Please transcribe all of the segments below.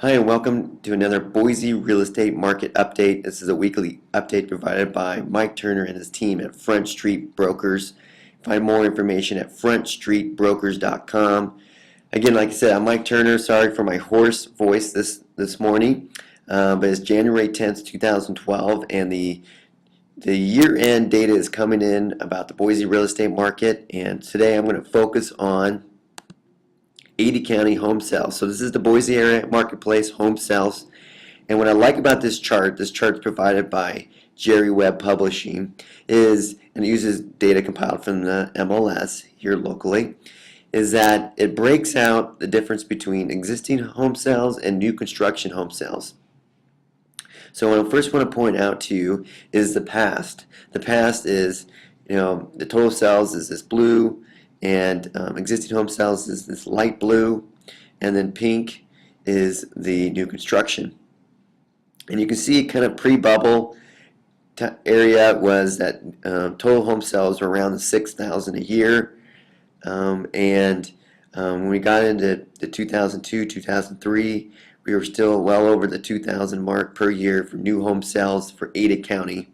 Hi, and welcome to another Boise real estate market update. This is a weekly update provided by Mike Turner and his team at Front Street Brokers. Find more information at frontstreetbrokers.com. Again, like I said, I'm Mike Turner. Sorry for my hoarse voice this morning, but it's January 10th, 2012, and the year-end data is coming in about the Boise real estate market. And today I'm going to focus on 80 county home sales. So this is the Boise area marketplace home sales. And what I like about this chart's provided by Jerry Webb Publishing, and it uses data compiled from the MLS here locally, is that it breaks out the difference between existing home sales and new construction home sales. So what I first want to point out to you is the past. The past is, the total sales is this blue, and existing home sales is this light blue, and then pink is the new construction. And you can see kind of pre-bubble area was that total home sales were around the 6,000 a year, and when we got into the 2002, 2003, we were still well over the 2,000 mark per year for new home sales for Ada County,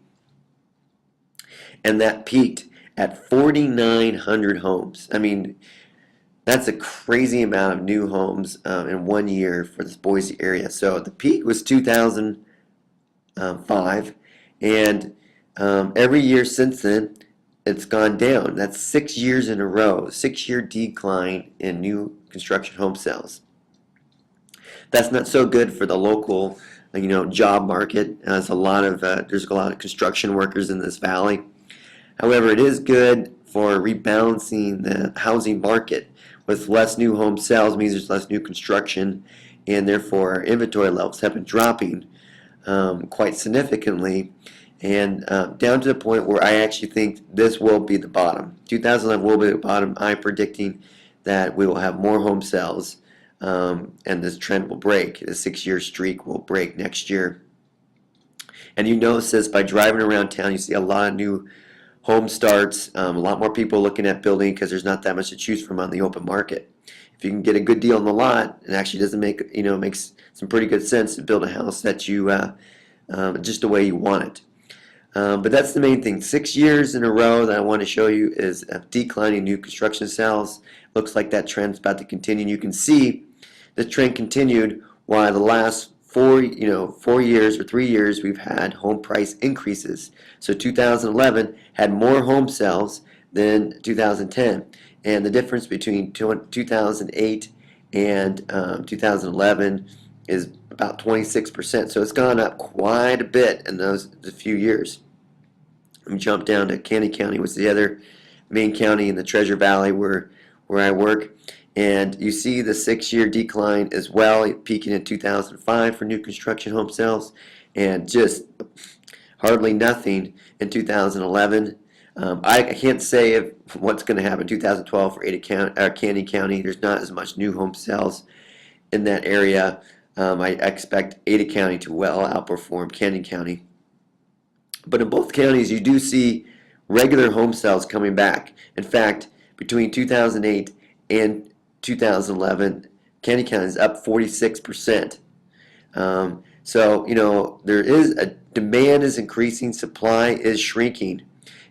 and that peaked at 4,900 homes. I mean, that's a crazy amount of new homes in 1 year for this Boise area. So the peak was 2005, and every year since then, it's gone down. That's 6 years in a row, 6-year decline in new construction home sales. That's not so good for the local, job market. There's a lot of construction workers in this valley. However, it is good for rebalancing the housing market. With less new home sales means there's less new construction, and therefore our inventory levels have been dropping quite significantly, and down to the point where I actually think this will be the bottom. 2011 will be the bottom. I'm predicting that we will have more home sales, and this trend will break. The 6-year streak will break next year. And you notice this by driving around town, you see a lot of new home starts, a lot more people looking at building because there's not that much to choose from on the open market. If you can get a good deal on the lot, it actually doesn't makes some pretty good sense to build a house that you just the way you want it. But that's the main thing. 6 years in a row that I want to show you is a declining new construction sales. Looks like that trend's about to continue. And you can see the trend continued while the last 4 years or 3 years we've had home price increases. So 2011 had more home sales than 2010, and the difference between 2008 and 2011 is about 26%. So it's gone up quite a bit in those few years. Let me jump down to Candy County, which is the other main county in the Treasure Valley where I work. And you see the 6-year decline as well, peaking in 2005 for new construction home sales, and just hardly nothing in 2011. I can't say what's going to happen in 2012 for Candy County. There's not as much new home sales in that area. I expect Ada County to well outperform Candy County. But in both counties, you do see regular home sales coming back. In fact, between 2008 and 2011, Candy County is up 46%. So, there is demand is increasing, supply is shrinking.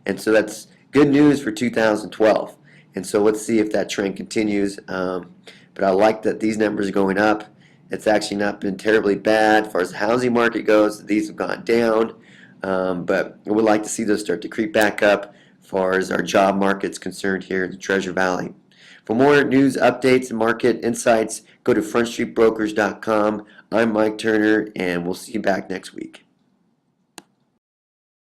And so that's good news for 2012. And so let's see if that trend continues. But I like that these numbers are going up. It's actually not been terribly bad as far as the housing market goes. These have gone down. But I would like to see those start to creep back up as far as our job market's concerned here in the Treasure Valley. For more news, updates, and market insights, go to frontstreetbrokers.com. I'm Mike Turner, and we'll see you back next week.